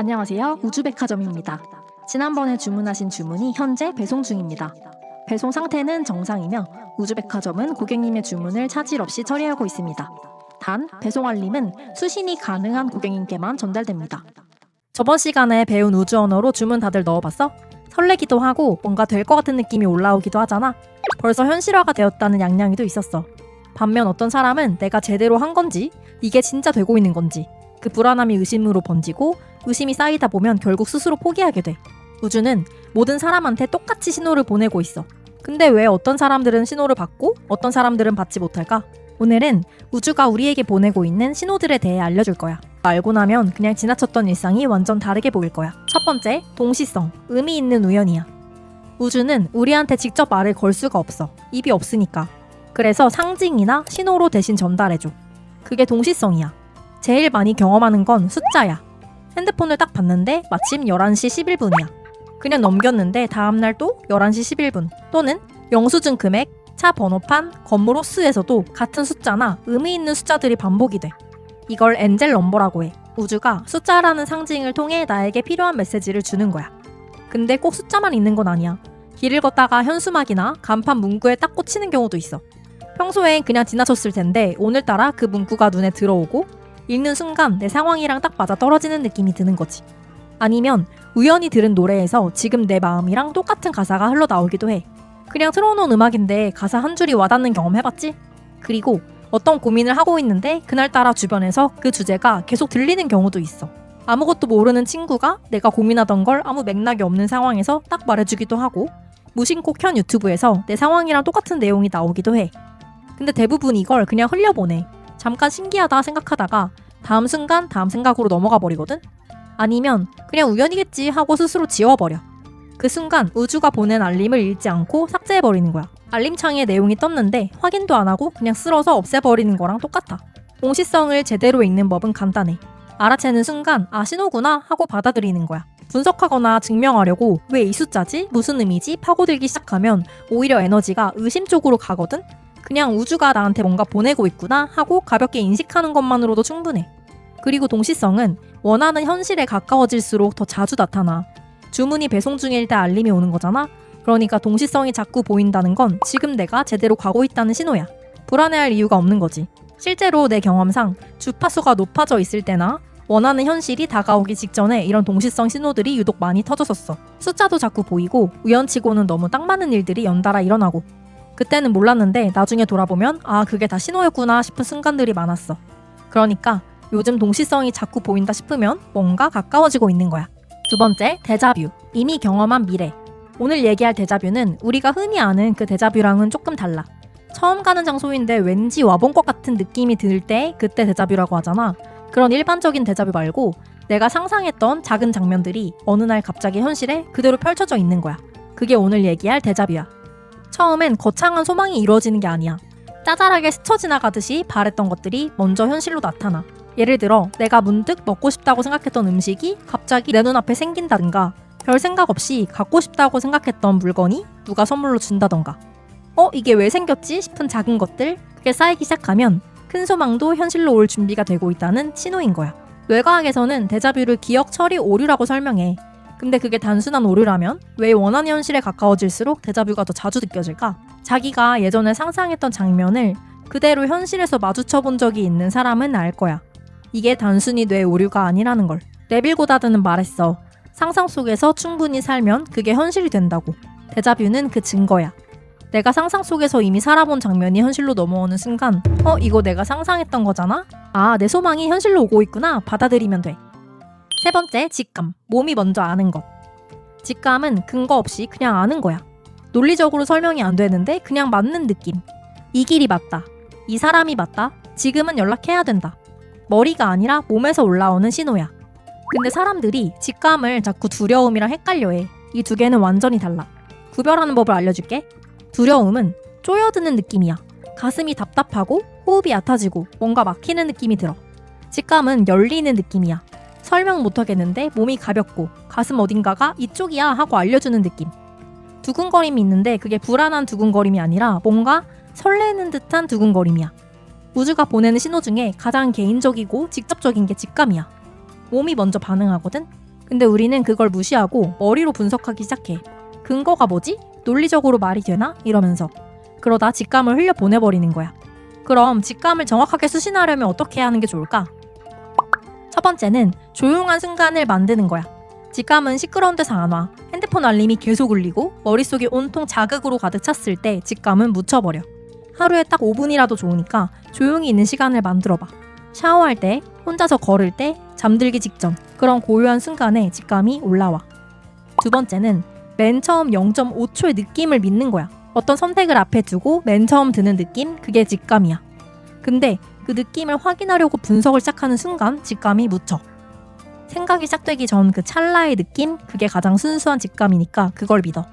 안녕하세요. 우주백화점입니다. 지난번에 주문하신 주문이 현재 배송 중입니다. 배송 상태는 정상이며 우주백화점은 고객님의 주문을 차질 없이 처리하고 있습니다. 단, 배송 알림은 수신이 가능한 고객님께만 전달됩니다. 저번 시간에 배운 우주 언어로 주문 다들 넣어봤어? 설레기도 하고 뭔가 될 것 같은 느낌이 올라오기도 하잖아. 벌써 현실화가 되었다는 양양이도 있었어. 반면 어떤 사람은 내가 제대로 한 건지, 이게 진짜 되고 있는 건지, 그 불안함이 의심으로 번지고 의심이 쌓이다 보면 결국 스스로 포기하게 돼. 우주는 모든 사람한테 똑같이 신호를 보내고 있어. 근데 왜 어떤 사람들은 신호를 받고 어떤 사람들은 받지 못할까? 오늘은 우주가 우리에게 보내고 있는 신호들에 대해 알려줄 거야. 알고 나면 그냥 지나쳤던 일상이 완전 다르게 보일 거야. 첫 번째, 동시성. 의미 있는 우연이야. 우주는 우리한테 직접 말을 걸 수가 없어. 입이 없으니까. 그래서 상징이나 신호로 대신 전달해줘. 그게 동시성이야. 제일 많이 경험하는 건 숫자야. 핸드폰을 딱 봤는데 마침 11시 11분이야. 그냥 넘겼는데 다음날 또 11시 11분. 또는 영수증 금액, 차 번호판, 건물 호수에서도 같은 숫자나 의미 있는 숫자들이 반복이 돼. 이걸 엔젤 넘버라고 해. 우주가 숫자라는 상징을 통해 나에게 필요한 메시지를 주는 거야. 근데 꼭 숫자만 있는 건 아니야. 길을 걷다가 현수막이나 간판 문구에 딱 꽂히는 경우도 있어. 평소엔 그냥 지나쳤을 텐데 오늘따라 그 문구가 눈에 들어오고 읽는 순간 내 상황이랑 딱 맞아 떨어지는 느낌이 드는 거지. 아니면 우연히 들은 노래에서 지금 내 마음이랑 똑같은 가사가 흘러나오기도 해. 그냥 틀어놓은 음악인데 가사 한 줄이 와닿는 경험 해봤지? 그리고 어떤 고민을 하고 있는데 그날따라 주변에서 그 주제가 계속 들리는 경우도 있어. 아무것도 모르는 친구가 내가 고민하던 걸 아무 맥락이 없는 상황에서 딱 말해주기도 하고 무심코 켠 유튜브에서 내 상황이랑 똑같은 내용이 나오기도 해. 근데 대부분 이걸 그냥 흘려보내. 잠깐 신기하다 생각하다가 다음 순간 다음 생각으로 넘어가 버리거든? 아니면 그냥 우연이겠지 하고 스스로 지워버려. 그 순간 우주가 보낸 알림을 읽지 않고 삭제해버리는 거야. 알림창에 내용이 떴는데 확인도 안 하고 그냥 쓸어서 없애버리는 거랑 똑같아. 동시성을 제대로 읽는 법은 간단해. 알아채는 순간 아 신호구나 하고 받아들이는 거야. 분석하거나 증명하려고 왜 이 숫자지? 무슨 의미지? 파고들기 시작하면 오히려 에너지가 의심 쪽으로 가거든? 그냥 우주가 나한테 뭔가 보내고 있구나 하고 가볍게 인식하는 것만으로도 충분해. 그리고 동시성은 원하는 현실에 가까워질수록 더 자주 나타나. 주문이 배송 중일 때 알림이 오는 거잖아? 그러니까 동시성이 자꾸 보인다는 건 지금 내가 제대로 가고 있다는 신호야. 불안해할 이유가 없는 거지. 실제로 내 경험상 주파수가 높아져 있을 때나 원하는 현실이 다가오기 직전에 이런 동시성 신호들이 유독 많이 터졌었어. 숫자도 자꾸 보이고 우연치고는 너무 딱 맞는 일들이 연달아 일어나고 그때는 몰랐는데 나중에 돌아보면 아 그게 다 신호였구나 싶은 순간들이 많았어. 그러니까 요즘 동시성이 자꾸 보인다 싶으면 뭔가 가까워지고 있는 거야. 두 번째, 데자뷰. 이미 경험한 미래. 오늘 얘기할 데자뷰는 우리가 흔히 아는 그 데자뷰랑은 조금 달라. 처음 가는 장소인데 왠지 와본 것 같은 느낌이 들 때 그때 데자뷰라고 하잖아. 그런 일반적인 데자뷰 말고 내가 상상했던 작은 장면들이 어느 날 갑자기 현실에 그대로 펼쳐져 있는 거야. 그게 오늘 얘기할 데자뷰야. 처음엔 거창한 소망이 이루어지는 게 아니야. 짜잘하게 스쳐 지나가듯이 바랬던 것들이 먼저 현실로 나타나. 예를 들어 내가 문득 먹고 싶다고 생각했던 음식이 갑자기 내 눈앞에 생긴다든가 별 생각 없이 갖고 싶다고 생각했던 물건이 누가 선물로 준다던가 이게 왜 생겼지 싶은 작은 것들 그게 쌓이기 시작하면 큰 소망도 현실로 올 준비가 되고 있다는 신호인 거야. 뇌과학에서는 데자뷰를 기억 처리 오류라고 설명해. 근데 그게 단순한 오류라면 왜 원하는 현실에 가까워질수록 데자뷰가 더 자주 느껴질까? 자기가 예전에 상상했던 장면을 그대로 현실에서 마주쳐 본 적이 있는 사람은 알 거야. 이게 단순히 뇌 오류가 아니라는 걸. 네빌 고다드는 말했어. 상상 속에서 충분히 살면 그게 현실이 된다고. 데자뷰는 그 증거야. 내가 상상 속에서 이미 살아본 장면이 현실로 넘어오는 순간 이거 내가 상상했던 거잖아? 아, 내 소망이 현실로 오고 있구나. 받아들이면 돼. 세 번째, 직감. 몸이 먼저 아는 것. 직감은 근거 없이 그냥 아는 거야. 논리적으로 설명이 안 되는데 그냥 맞는 느낌. 이 길이 맞다. 이 사람이 맞다. 지금은 연락해야 된다. 머리가 아니라 몸에서 올라오는 신호야. 근데 사람들이 직감을 자꾸 두려움이랑 헷갈려해. 이 두 개는 완전히 달라. 구별하는 법을 알려줄게. 두려움은 쪼여드는 느낌이야. 가슴이 답답하고 호흡이 얕아지고 뭔가 막히는 느낌이 들어. 직감은 열리는 느낌이야. 설명 못하겠는데 몸이 가볍고 가슴 어딘가가 이쪽이야 하고 알려주는 느낌. 두근거림이 있는데 그게 불안한 두근거림이 아니라 뭔가 설레는 듯한 두근거림이야. 우주가 보내는 신호 중에 가장 개인적이고 직접적인 게 직감이야. 몸이 먼저 반응하거든? 근데 우리는 그걸 무시하고 머리로 분석하기 시작해. 근거가 뭐지? 논리적으로 말이 되나? 이러면서. 그러다 직감을 흘려보내버리는 거야. 그럼 직감을 정확하게 수신하려면 어떻게 하는 게 좋을까? 첫 번째는 조용한 순간을 만드는 거야. 직감은 시끄러운 데서 안 와. 핸드폰 알림이 계속 울리고 머릿속이 온통 자극으로 가득 찼을 때 직감은 묻혀버려. 하루에 딱 5분이라도 좋으니까 조용히 있는 시간을 만들어봐. 샤워할 때, 혼자서 걸을 때, 잠들기 직전 그런 고요한 순간에 직감이 올라와. 두 번째는 맨 처음 0.5초의 느낌을 믿는 거야. 어떤 선택을 앞에 두고 맨 처음 드는 느낌, 그게 직감이야. 근데 그 느낌을 확인하려고 분석을 시작하는 순간 직감이 묻혀. 생각이 시작되기 전 그 찰나의 느낌, 그게 가장 순수한 직감이니까 그걸 믿어.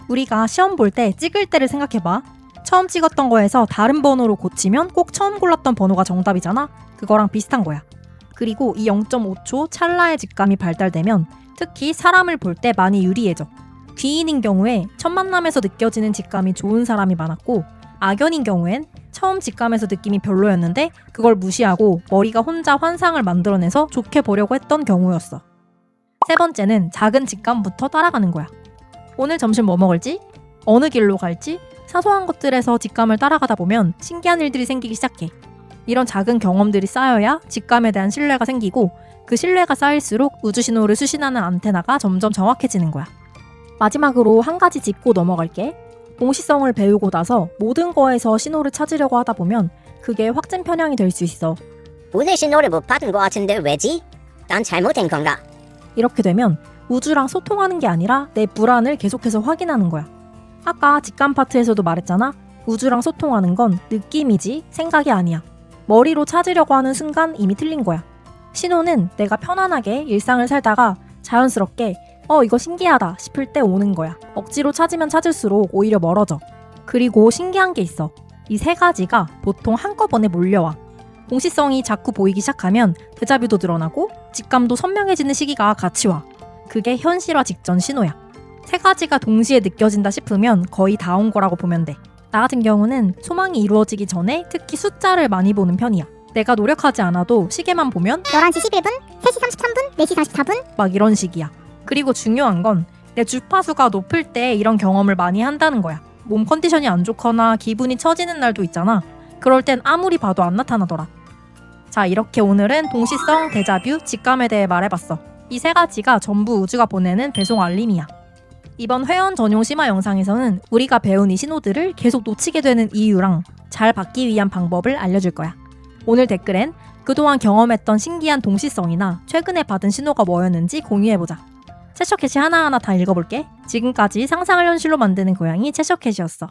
우리가 시험 볼 때 찍을 때를 생각해봐. 처음 찍었던 거에서 다른 번호로 고치면 꼭 처음 골랐던 번호가 정답이잖아? 그거랑 비슷한 거야. 그리고 이 0.5초 찰나의 직감이 발달되면 특히 사람을 볼 때 많이 유리해져. 귀인인 경우에 첫 만남에서 느껴지는 직감이 좋은 사람이 많았고, 악연인 경우엔 처음 직감에서 느낌이 별로였는데 그걸 무시하고 머리가 혼자 환상을 만들어내서 좋게 보려고 했던 경우였어. 세 번째는 작은 직감부터 따라가는 거야. 오늘 점심 뭐 먹을지? 어느 길로 갈지? 사소한 것들에서 직감을 따라가다 보면 신기한 일들이 생기기 시작해. 이런 작은 경험들이 쌓여야 직감에 대한 신뢰가 생기고, 그 신뢰가 쌓일수록 우주 신호를 수신하는 안테나가 점점 정확해지는 거야. 마지막으로 한 가지 짚고 넘어갈게. 동시성을 배우고 나서 모든 거에서 신호를 찾으려고 하다 보면 그게 확증 편향이 될 수 있어. 오늘 신호를 못 받은 것 같은데 왜지? 난 잘못된 건가? 이렇게 되면 우주랑 소통하는 게 아니라 내 불안을 계속해서 확인하는 거야. 아까 직감 파트에서도 말했잖아. 우주랑 소통하는 건 느낌이지 생각이 아니야. 머리로 찾으려고 하는 순간 이미 틀린 거야. 신호는 내가 편안하게 일상을 살다가 자연스럽게 이거 신기하다 싶을 때 오는 거야. 억지로 찾으면 찾을수록 오히려 멀어져. 그리고 신기한 게 있어. 이 세 가지가 보통 한꺼번에 몰려와. 공시성이 자꾸 보이기 시작하면 데자뷰도 늘어나고 직감도 선명해지는 시기가 같이 와. 그게 현실화 직전 신호야. 세 가지가 동시에 느껴진다 싶으면 거의 다 온 거라고 보면 돼. 나 같은 경우는 소망이 이루어지기 전에 특히 숫자를 많이 보는 편이야. 내가 노력하지 않아도 시계만 보면 11시 11분, 3시 33분, 4시 44분 막 이런 식이야. 그리고 중요한 건 내 주파수가 높을 때 이런 경험을 많이 한다는 거야. 몸 컨디션이 안 좋거나 기분이 처지는 날도 있잖아. 그럴 땐 아무리 봐도 안 나타나더라. 자, 이렇게 오늘은 동시성, 데자뷰, 직감에 대해 말해봤어. 이 세 가지가 전부 우주가 보내는 배송 알림이야. 이번 회원 전용 심화 영상에서는 우리가 배운 이 신호들을 계속 놓치게 되는 이유랑 잘 받기 위한 방법을 알려줄 거야. 오늘 댓글엔 그동안 경험했던 신기한 동시성이나 최근에 받은 신호가 뭐였는지 공유해보자. 채셔캣이 하나하나 다 읽어볼게. 지금까지 상상을 현실로 만드는 고양이 채셔캣이었어.